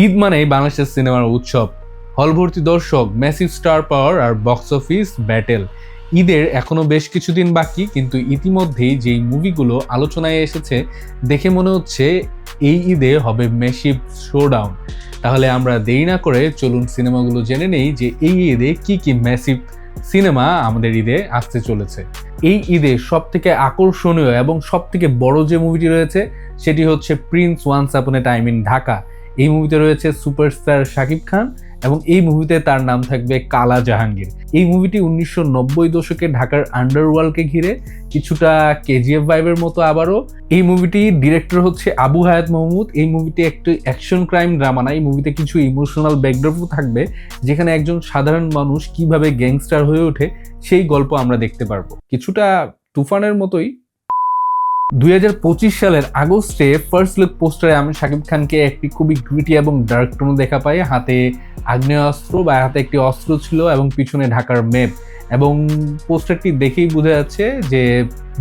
ঈদ মানেই বাংলাদেশের সিনেমার উৎসব, হল ভর্তি দর্শক, ম্যাসিভ স্টার পাওয়ার আর বক্স অফিস ব্যাটেল। ঈদের এখনো বেশ কিছুদিন বাকি, কিন্তু ইতিমধ্যেই যেই মুভিগুলো আলোচনায় এসেছে দেখে মনে হচ্ছে এই ঈদে হবে ম্যাসিভ শোডাউন। তাহলে আমরা দেরি না করে চলুন সিনেমাগুলো জেনে নেই যে এই ঈদে কি কি ম্যাসিভ সিনেমা আমাদের ঈদে আসতে চলেছে। এই ঈদে সব থেকে আকর্ষণীয় এবং সব থেকে বড় যে মুভিটি রয়েছে সেটি হচ্ছে Prince once upon A time in Dhaka. এই মুভিতে রয়েছে সুপারস্টার শাকিব খান এবং এই মুভিতে তার নাম থাকবে কালা জাহাঙ্গীর। এই মুভিটি 1990 দশকে ঢাকার আন্ডারওয়ার্ল্ডকে ঘিরে, কিছুটা কেজিএফ ভাইবের মতো। আবারও এই মুভিটি ডিরেক্টর হচ্ছে আবু হায়াত মাহমুদ। এই মুভিটি একটি অ্যাকশন ক্রাইম ড্রামা না, এই মুভিতে কিছু ইমোশনাল ব্যাকড্রপও থাকবে, যেখানে একজন সাধারণ মানুষ কিভাবে গ্যাংস্টার হয়ে ওঠে সেই গল্প আমরা দেখতে পারবো, কিছুটা তুফানের মতোই। 2025 সালের আগস্টে ফার্স্ট লুক পোস্টারে আমি শাকিব খানকে একটি খুবই গ্রিটি এবং ডার্ক টোন দেখা পাই। হাতে আগ্নেয়াস্ত্র বা হাতে একটি অস্ত্র ছিল এবং পিছনে ঢাকার ম্যাপ, এবং পোস্টারটি দেখেই বোঝা যাচ্ছে যে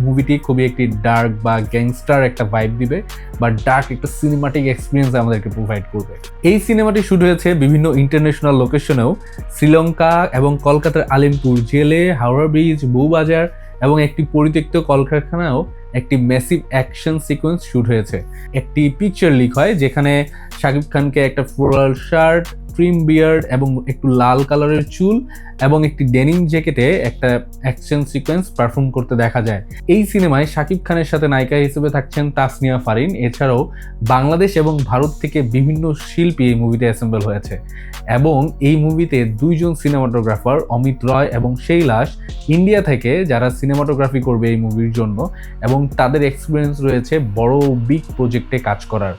মুভিটি খুবই একটি ডার্ক বা গ্যাংস্টার একটা ভাইব দিবে বা ডার্ক একটা সিনেমাটিক এক্সপিরিয়েন্স আমাদেরকে প্রোভাইড করবে। এই সিনেমাটি শুট হয়েছে বিভিন্ন ইন্টারন্যাশনাল লোকেশনেও, শ্রীলঙ্কা এবং কলকাতার আলিমপুর জেলে, হাওড়া ব্রিজ, বউবাজার এবং একটি পরিত্যক্ত কলকারখানাও একটি ম্যাসিভ অ্যাকশন সিকোয়েন্স শুট হয়েছে। একটি পিকচার লিক হয় যেখানে শাকিব খানকে একটা ফ্লোরাল শার্ট, ট্রিম বিয়ার্ড এবং একটু লাল কালারের চুল এবং একটি ডেনিম জ্যাকেটে একটা অ্যাকশন সিকোয়েন্স পারফর্ম করতে দেখা যায়। এই সিনেমায় শাকিব খানের সাথে নায়িকা হিসেবে থাকছেন তাসনিয়া ফারিন। এছাড়াও বাংলাদেশ এবং ভারত থেকে বিভিন্ন শিল্পী এই মুভিতে অ্যাসেম্বল হয়েছে, এবং এই মুভিতে দুইজন সিনেমাটোগ্রাফার অমিত রয় এবং শৈলাস ইন্ডিয়া থেকে যারা সিনেমাটোগ্রাফি করবে এই মুভির জন্য, এবং তাদের এক্সপিরিয়েন্স রয়েছে বড় বিগ প্রজেক্টে কাজ করার।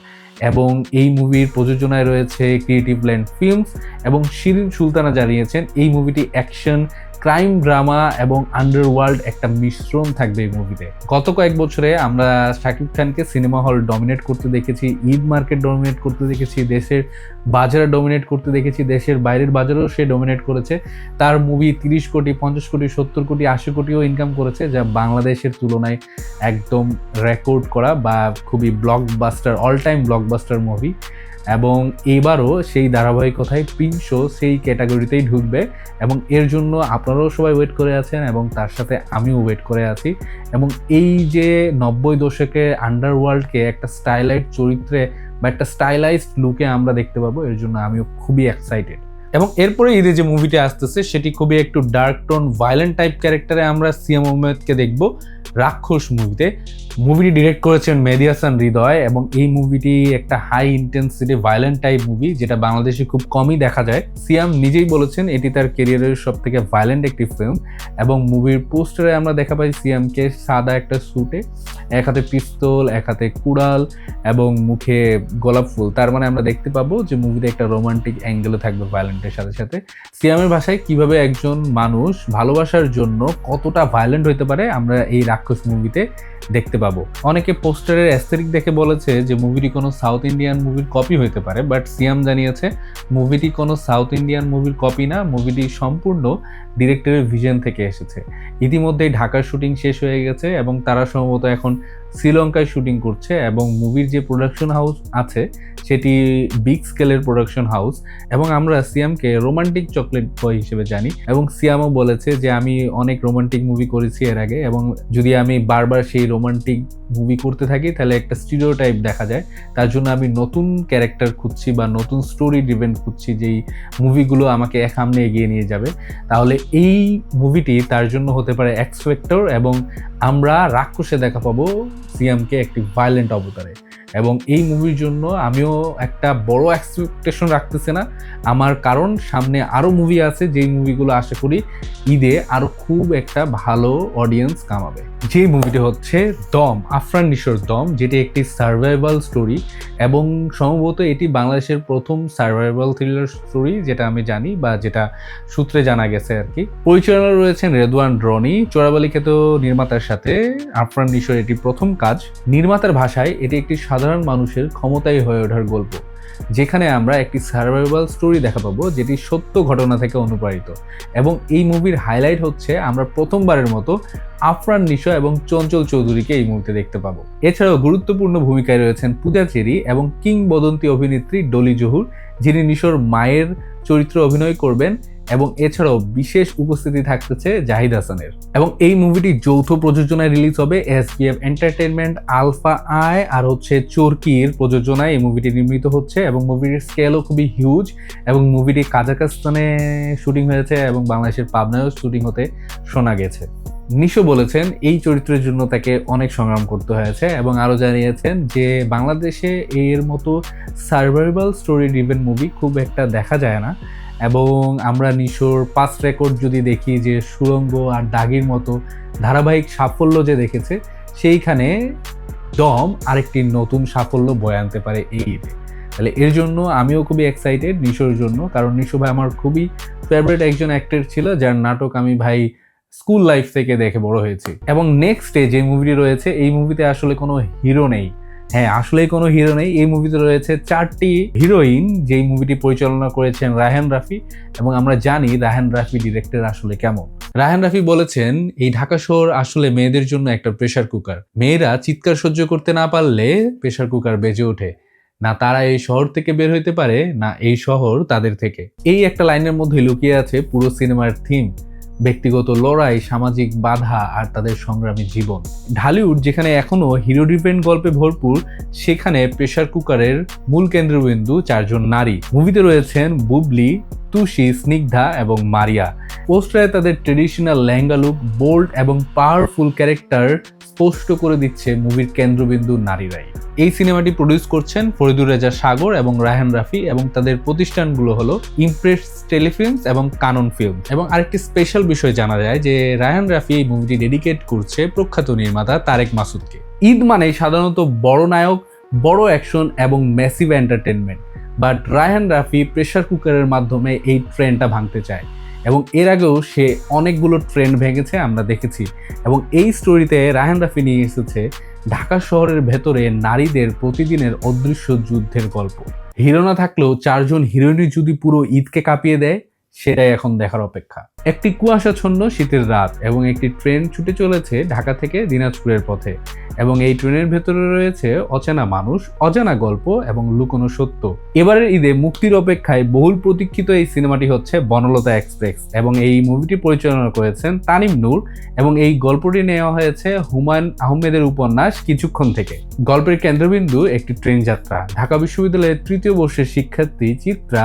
এবং এই মুভির প্রযোজনায় রয়েছে ক্রিয়েটিভ ল্যান্ড ফিল্মস, এবং শিরিন সুলতানা জানিয়েছেন এই মুভিটি অ্যাকশন, ক্রাইম, ড্রামা এবং আন্ডারওয়ার্ল্ড একটা মিশ্রণ থাকবে এই মুভিতে। গত কয়েক বছরে আমরা শাকিব খানকে সিনেমা হল ডমিনেট করতে দেখেছি, ঈদ মার্কেট ডমিনেট করতে দেখেছি, দেশের বাজার ডমিনেট করতে দেখেছি, দেশের বাইরের বাজারেও সে ডমিনেট করেছে। তার মুভি 30 কোটি, 50 কোটি, 70 কোটি, 80 কোটিও ইনকাম করেছে, যা বাংলাদেশের তুলনায় একদম রেকর্ড করা বা খুবই blockbuster, all time blockbuster movie. এবং এবারও সেই ধারাবাহিকতায় প্রিন্সও সেই ক্যাটাগরিতেই ঢুকবে, এবং এর জন্য আপনারাও সবাই ওয়েট করে আছেন এবং তার সাথে আমিও ওয়েট করে আছি। এবং এই যে 90 দশকে আন্ডারওয়ার্ল্ডকে একটা স্টাইলাইট চরিত্রে বা একটা স্টাইলাইজড লুকে আমরা দেখতে পাবো, এর জন্য আমিও খুবই এক্সাইটেড। এবং এরপরে ঈদে যে মুভিটি আসতেছে সেটি খুবই একটু ডার্ক টোন, ভায়োলেন্ট টাইপ ক্যারেক্টারে আমরা সিয়াম আহমেদকে দেখব রাক্ষস মুভিতে। মুভিটি ডিরেক্ট করেছেন মেহেদী হাসান হৃদয়, এবং এই মুভিটি একটা high intensity violent type movie, যেটা বাংলাদেশে খুব কমই দেখা যায়। সিয়াম নিজেই বলেছেন এটি তার ক্যারিয়ারের সব থেকে ভায়োলেন্ট একটি ফিল্ম। এবং মুভির পোস্টারে আমরা দেখা পাই সিয়ামকে সাদা একটা স্যুটে, এক হাতে পিস্তল, এক হাতে কুড়াল এবং মুখে গোলাপ ফুল। তার মানে আমরা দেখতে পাবো যে মুভিতে একটা রোমান্টিক অ্যাঙ্গেলে থাকবে ভায়োলেন্টের সাথে সাথে। সিয়ামের ভাষায় কিভাবে একজন মানুষ ভালোবাসার জন্য কতটা ভায়োলেন্ট হতে পারে আমরা এই রাক্ষস মুভিতে দেখতে পাবো। অনেকে পোস্টারের অ্যাস্থেটিক দেখে বলেছে যে মুভিটি কোনো সাউথ ইন্ডিয়ান মুভির কপি হতে পারে, বাট সিয়াম জানিয়েছে মুভিটি কোনো সাউথ ইন্ডিয়ান মুভির কপি না, মুভিটি সম্পূর্ণ ডিরেক্টরের ভিশন থেকে এসেছে। ইতিমধ্যেই ঢাকার শুটিং শেষ হয়ে গেছে এবং তারা সম্ভবত এখন শ্রীলঙ্কায় শুটিং করছে, এবং মুভির যে প্রোডাকশন হাউস আছে সেটি বিগ স্কেলের প্রোডাকশন হাউস। এবং আমরা সিয়ামকে রোমান্টিক চকলেট বয় হিসেবে জানি, এবং সিয়ামও বলেছে যে আমি অনেক রোমান্টিক মুভি করেছি এর আগে, এবং যদি আমি বারবার সেই রোমান্টিক মুভি করতে থাকি তাহলে একটা স্টিরিওটাইপ দেখা যায়। তার জন্য আমি নতুন ক্যারেক্টার খুঁজছি বা নতুন স্টোরি ড্রিভেন খুঁজছি, যেই মুভিগুলো আমাকে সামনে এগিয়ে নিয়ে যাবে। তাহলে এই মুভিটি তার জন্য হতে পারে এক্স ফ্যাক্টর, এবং আমরা রাক্ষসে দেখা পাবো সিয়ামকে একটি ভায়োলেন্ট অবতারে। এবং এই মুভির জন্য আমিও একটা বড় এক্সপেকটেশন রাখতেছি না আমার, কারণ সামনে আরও মুভি আছে যেই মুভিগুলো আশা করি ঈদে আরও খুব একটা ভালো অডিয়েন্স কামাবে। যে মুভিটি হচ্ছে দম, আফরান নিশোর দম, যেটি একটি সার্ভাইভাল স্টোরি, এবং সম্ভবত এটি বাংলাদেশের প্রথম সার্ভাইভাল থ্রিলার স্টোরি যেটা আমি জানি বা যেটা সূত্রে জানা গেছে আর কি। পরিচালনা রয়েছেন রেদওয়ান রনি, চোরাবালি খ্যাত নির্মাতার সাথে আফরান নিশোর এটি প্রথম কাজ। নির্মাতার ভাষায় এটি একটি সাধারণ মানুষের ক্ষমতায় হয়ে ওঠার গল্প। যেখানে আমরা একটি সার্ভাইভাল স্টোরি দেখা পাবো যেটি সত্য ঘটনা থেকে অনুপ্রাণিত। এবং এই মুভির হাইলাইট হচ্ছে আমরা প্রথমবারের মতো আফরান নিশো এবং চঞ্চল চৌধুরীকে এই মুভিতে দেখতে পাবো। এছাড়াও গুরুত্বপূর্ণ ভূমিকায় রয়েছেন পূজা চেরি এবং কিংবদন্তি অভিনেত্রী ডলি জহুর, যিনি নিশোর মায়ের চরিত্রে অভিনয় করবেন। এবং এছাড়াও বিশেষ উপস্থিতি থাকতেছে জাহিদ হাসানের। এবং এই মুভিটি যৌথ প্রযোজনায় রিলিজ হবে এসবিএফ এন্টারটেইনমেন্ট, আলফা আই আর চরকির প্রযোজনায় এই মুভিটি নির্মিত হচ্ছে। এবং মুভির স্কেলও খুবই হিউজ। এবং মুভিটি কাজাকস্তানে শুটিং হয়েছে এবং বাংলাদেশের পাবনায়ও শুটিং হতে শোনা গেছে। নিশো বলেছেন এই চরিত্রের জন্য তাকে অনেক সংগ্রাম করতে হয়েছে এবং আরও জানিয়েছেন যে বাংলাদেশে এর মতো সার্ভাইভাল স্টোরি ড্রিভেন মুভি খুব একটা দেখা যায় না। এবং আমরা নিশোর পাস্ট রেকর্ড যদি দেখি যে সুড়ঙ্গ আর দাগির মতো ধারাবাহিক সাফল্য যে দেখেছে, সেইখানে ডম আরেকটি নতুন সাফল্য বয়ে আনতে পারে এই ঈদে। তাহলে এর জন্য আমিও খুবই এক্সাইটেড নিশোর জন্য, কারণ নিশো ভাই আমার খুবই ফেভারিট একজন অ্যাক্টর ছিল, যার নাটক আমি ভাই স্কুল লাইফ থেকে দেখে বড় হয়েছি। এবং নেক্সট যে মুভিটি রয়েছে, এই মুভিতে আসলে কোনো হিরো নেই। হ্যাঁ, আসলেই কোনো হিরো নেই। এই মুভিতে রয়েছে 4টি হিরোইন, যেই মুভিটি পরিচালনা করেছেন রায়হান রাফি। এবং আমরা জানি রায়হান রাফি ডিরেক্টর আসলে কেমন। রায়হান রাফি বলেছেন এই ঢাকা শহর আসলে মেয়েদের জন্য একটা প্রেসার কুকার। মেয়েরা চিৎকার সহ্য করতে না পারলে প্রেসার কুকার বেজে ওঠে। না তারা এই শহর থেকে বের হইতে পারে, না এই শহর তাদের থেকে। এই একটা লাইনের মধ্যে লুকিয়ে আছে পুরো সিনেমার থিম, ব্যক্তিগত লড়াই, সামাজিক বাধা আর তাদের সংগ্রামী জীবন। ঢালিউড যেখানে এখনো হিরো ডিপেন্ড গল্পে ভরপুর, সেখানে প্রেসার কুকারের মূল কেন্দ্রবিন্দু 4 জন নারী। মুভিতে রয়েছেন বুবলি, তুষি, স্নিগ্ধা এবং মারিয়া। পোস্টারে তাদের ট্রেডিশনাল লেহেঙ্গা লুক, বোল্ড এবং পাওয়ারফুল ক্যারেক্টার স্পষ্ট করে দিচ্ছে মুভির কেন্দ্রবিন্দু নারীরাই। এই সিনেমাটি প্রডিউস করছেন ফরিদুর রেজা সাগর এবং রায়হান রাফি, এবং তাদের প্রতিষ্ঠানগুলো হলো ইমপ্রেস টেলিফিল্মস এবং কানন ফিল্ম। এবং আরেকটি স্পেশাল বিষয় জানা যায় যে রায়হান রাফি এই মুভিটি ডেডিকেট করছে প্রখ্যাত নির্মাতা তারেক মাসুদকে। ঈদ মানে সাধারণত বড় নায়ক, বড় অ্যাকশন এবং massive entertainment, but Raihan Rafi pressure কুকারের মাধ্যমে এই ট্রেন্ডটা ভাঙতে চায়। এবং এর আগেও সে অনেকগুলো ট্রেন্ড ভেঙেছে, আমরা দেখেছি। এবং এই স্টোরিতে রায়হান রাফি নিয়ে এসেছে ঢাকা শহরের ভেতরে নারীদের প্রতিদিনের অদৃশ্য যুদ্ধের গল্প। হিরো না থাকলেও 4 জন হিরোইনই যদি পুরো ঈদকে কাঁপিয়ে দেয়, সেটাই এখন দেখার অপেক্ষা। একটি কুয়াশাচ্ছন্ন শীতের রাত এবং একটি ট্রেন ছুটে চলেছে ঢাকা থেকে দিনাজপুরের পথে। এবং এই ট্রেনের ভেতরে রয়েছে অচেনা মানুষ, অজানা গল্প এবং লুকোনো সত্য। এবারের ঈদে মুক্তির অপেক্ষায় বহুল প্রতীক্ষিত এই সিনেমাটি হচ্ছে বনলতা এক্সপ্রেস। এবং এই মুভিটি পরিচালনা করেছেন তানিম নূর। এবং এই গল্পটি নেওয়া হয়েছে হুমায়ুন আহমেদের উপন্যাস কিছুক্ষণ থেকে। গল্পের কেন্দ্রবিন্দু একটি ট্রেন যাত্রা। ঢাকা বিশ্ববিদ্যালয়ের 3য় বর্ষের শিক্ষার্থী চিত্রা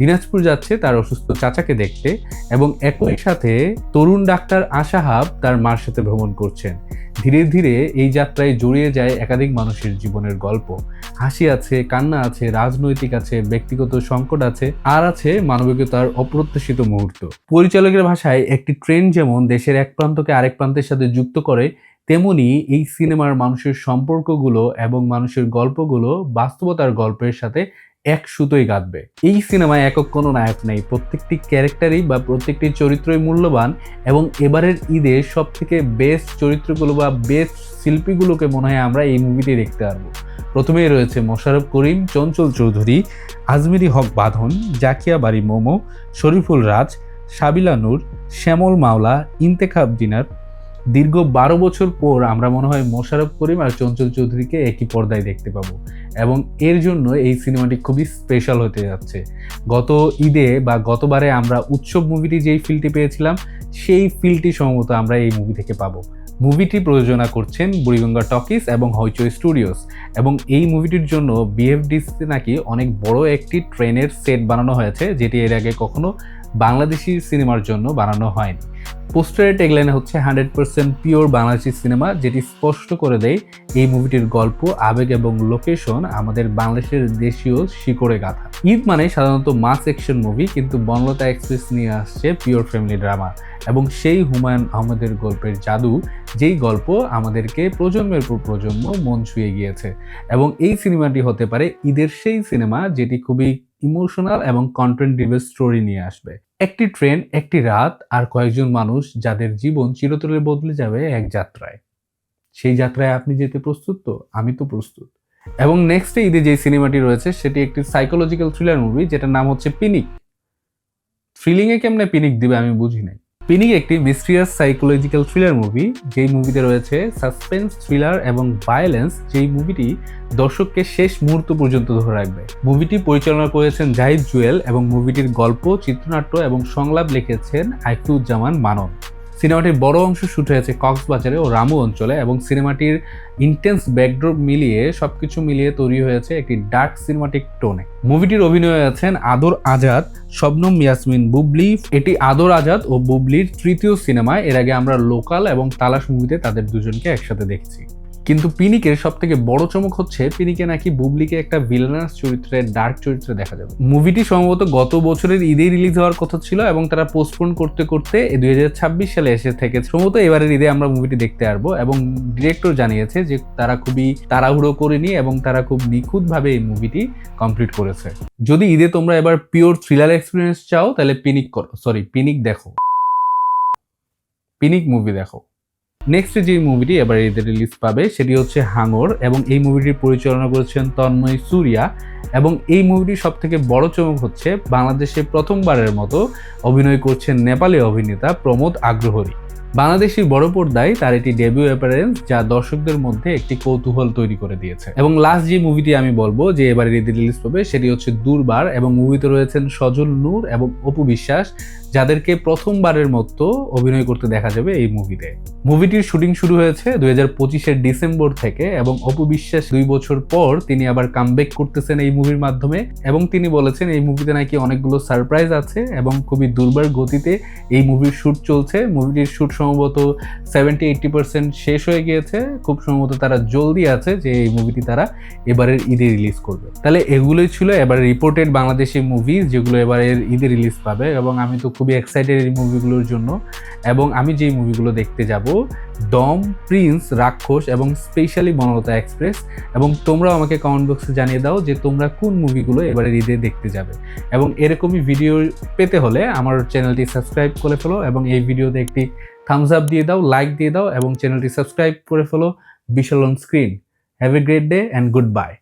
দিনাজপুর যাচ্ছে তার অসুস্থ চাচাকে দেখতে, এবং একই সাথে তরুণ ডাক্তার আশাহাব তার মার সাথে ভ্রমণ করছেন। ধীরে ধীরে এই যাত্রায় জড়িয়ে যায় একাধিক মানুষের জীবনের গল্প। হাসি আছে, কান্না আছে, রাজনৈতিক আছে, ব্যক্তিগত সংকট আছে, আর আছে মানবিকতার অপ্রত্যাশিত মুহূর্ত। পরিচালকের ভাষায় একটি ট্রেন যেমন দেশের এক প্রান্তকে আরেক প্রান্তের সাথে যুক্ত করে, তেমনি এই সিনেমার মানুষের সম্পর্কগুলো এবং মানুষের গল্পগুলো বাস্তবতার গল্পের সাথে এক সুতোই গাঁথবে। এই সিনেমায় একক কোনো নায়ক নেই, প্রত্যেকটি ক্যারেক্টারই বা প্রত্যেকটি চরিত্রই মূল্যবান। এবং এবারের ঈদে সব থেকে বেস্ট চরিত্রগুলো বা বেস্ট শিল্পীগুলোকে মনে হয় আমরা এই মুভিটি দেখতে পারবো। প্রথমেই রয়েছে মোশাররফ করিম, চঞ্চল চৌধুরী, আজমিরি হক বাঁধন, জাকিয়া বাড়ি মোমো, শরীফুল রাজ, সাবিলা নূর, শ্যামল মাওলা, ইন্তেখাব দিনার। দীর্ঘ 12 বছর পর আমরা মনে হয় মোশাররফ করিম আর চঞ্চল চৌধুরীকে একই পর্দায় দেখতে পাবো। এবং এর জন্য এই সিনেমাটি খুবই স্পেশাল হতে যাচ্ছে। গত ঈদে বা গতবারে আমরা উৎসব মুভিটি যেই ফিলটি পেয়েছিলাম, সেই ফিলটি সম্ভবত আমরা এই মুভি থেকে পাবো। মুভিটি প্রযোজনা করছেন বুড়িগঙ্গা টকিজ এবং হইচই স্টুডিওস। এবং এই মুভিটির জন্য বিএফডিসিতে নাকি অনেক বড় একটি ট্রেনের সেট বানানো হয়েছে, যেটি এর আগে কখনো বাংলাদেশি সিনেমার জন্য বানানো হয়নি। পোস্টারের ট্যাগলাইনে হচ্ছে 100% পিওর বাংলাদেশি সিনেমা, যেটি স্পষ্ট করে দেয় এই মুভিটির গল্প, আবেগ এবং লোকেশন আমাদের বাংলাদেশের দেশীয় শিকড়ে গাঁথা। ঈদ মানে সাধারণত মাস অ্যাকশন মুভি, কিন্তু বনলতা এক্সপ্রেস নিয়ে আসছে পিওর ফ্যামিলি ড্রামা এবং সেই হুমায়ুন আহমেদের গল্পের জাদু, যেই গল্প আমাদেরকে প্রজন্মের পর প্রজন্ম মন ছুঁয়ে গিয়েছে। এবং এই সিনেমাটি হতে পারে ঈদের সেই সিনেমা যেটি খুবই ইমোশনাল এবং কন্টেন্ট ড্রিভেন স্টোরি নিয়ে আসবে। একটি ট্রেন, একটি রাত আর কয়েকজন মানুষ যাদের জীবন চিরতরে বদলে যাবে এক যাত্রায়। সেই যাত্রায় আপনি যেতে প্রস্তুত তো? আমি তো প্রস্তুত। এবং নেক্সট ঈদে যে সিনেমাটি রয়েছে সেটি একটি সাইকোলজিক্যাল থ্রিলার মুভি, যেটার নাম হচ্ছে পিনিক। থ্রিলিংয়ে কেমনে পিনিক দিবে আমি বুঝি নাই। পিনিক একটি মিস্ট্রিয়াস সাইকোলজিক্যাল থ্রিলার মুভি, যেই মুভিতে রয়েছে সাসপেন্স, থ্রিলার এবং ভায়োলেন্স, যেই মুভিটি দর্শককে শেষ মুহূর্ত পর্যন্ত ধরে রাখবে। মুভিটি পরিচালনা করেছেন জাহিদ জুয়েল এবং মুভিটির গল্প, চিত্রনাট্য এবং সংলাপ লিখেছেন আইফুজ্জামান মানন। সিনেমাটির বড় অংশ শুট হয়েছে কক্সবাজারে ও রামু অঞ্চলে এবং সিনেমাটির ইন্টেন্স ব্যাকড্রপ মিলিয়ে সবকিছু মিলিয়ে তৈরি হয়েছে একটি ডার্ক সিনেমাটিক টোনে। মুভিটির অভিনয়ে আছেন আদর আজাদ, শবনম ইয়াসমিন বুবলি। এটি আদর আজাদ ও বুবলির তৃতীয় সিনেমা। এর আগে আমরা লোকাল এবং তালাশ মুভিতে তাদের দুজনকে একসাথে দেখেছি। কিন্তু পিনিকের সব থেকে বড় চমক হচ্ছে পিনিকে নাকি বুবলিকে একটা ভিলেনাস চরিত্রে, ডার্ক চরিত্রে দেখা যাবে। মুভিটি সম্ভবত গত বছরের ঈদে রিলিজ হওয়ার কথা ছিল এবং তারা পোস্টপোন করতে করতে 2026 সালে এসে থেকে সম্ভবত এবারের ঈদে আমরা মুভিটি দেখতে পারবো। এবং ডিরেক্টর জানিয়েছে যে তারা খুবই তাড়াহুড়ো করেনি এবং তারা খুব নিখুঁতভাবে এই মুভিটি কমপ্লিট করেছে। যদি ঈদে তোমরা এবার পিওর থ্রিলার এক্সপিরিয়েন্স চাও তাহলে পিনিক দেখো, পিনিক মুভি দেখো। নেক্সট যে মুভিটি এবার ঈদে রিলিজ পাবে সেটি হচ্ছে হাঙর এবং এই মুভিটি পরিচালনা করেছেন তন্ময় সুরিয়া। এবং এই মুভিটির সব থেকে বড় চমক হচ্ছে বাংলাদেশে প্রথমবারের মতো অভিনয় করছেন নেপালি অভিনেতা প্রমোদ আগ্রহরী। বাংলাদেশের বড় পর্দায় তার এটি ডেবিউ অ্যাপিয়ারেন্স, যা দর্শকদের মধ্যে একটি কৌতূহল তৈরি করে দিয়েছে। এবং লাস্ট যে মুভিটি আমি বলবো যে এবারে ঈদে রিলিজ পাবে সেটি হচ্ছে দুর্বার এবং মুভিতে রয়েছেন সজল নূর এবং অপু বিশ্বাস, যাদেরকে প্রথমবারের মতো অভিনয় করতে দেখা যাবে এই মুভিতে। মুভিটির শুটিং শুরু হয়েছে 2025 ডিসেম্বর থেকে এবং অপু বিশ্বাস 2 বছর পর তিনি আবার কামব্যাক করতেছেন এই মুভির মাধ্যমে। এবং তিনি বলেছেন এই মুভিতে নাকি অনেকগুলো সারপ্রাইজ আছে এবং খুবই দুর্বার গতিতে এই মুভির শুট চলছে। মুভিটির শুট সম্ভবত 70-80% শেষ হয়ে গিয়েছে। খুব সম্ভবত তারা জলদি আছে যে এই মুভিটি তারা এবারের ঈদে রিলিজ করবে। তাহলে এগুলোই ছিল এবার রিপোর্টেড বাংলাদেশি মুভি যেগুলো এবারের ঈদে রিলিজ পাবে এবং আমি তো খুবই এক্সাইটেড এই মুভিগুলোর জন্য। এবং আমি যেই মুভিগুলো দেখতে যাব দম, প্রিন্স, রাক্ষস এবং স্পেশালি বনলতা এক্সপ্রেস। এবং তোমরাও আমাকে কমেন্ট বক্সে জানিয়ে দাও যে তোমরা কোন মুভিগুলো এবারের ঈদে দেখতে যাবে। এবং এরকমই ভিডিও পেতে হলে আমার চ্যানেলটি সাবস্ক্রাইব করে ফেলো এবং এই ভিডিওতে একটি থামস আপ দিয়ে দাও, লাইক দিয়ে দাও এবং চ্যানেলটি সাবস্ক্রাইব করে ফেলো Bishal on screen. Have a great day and good by.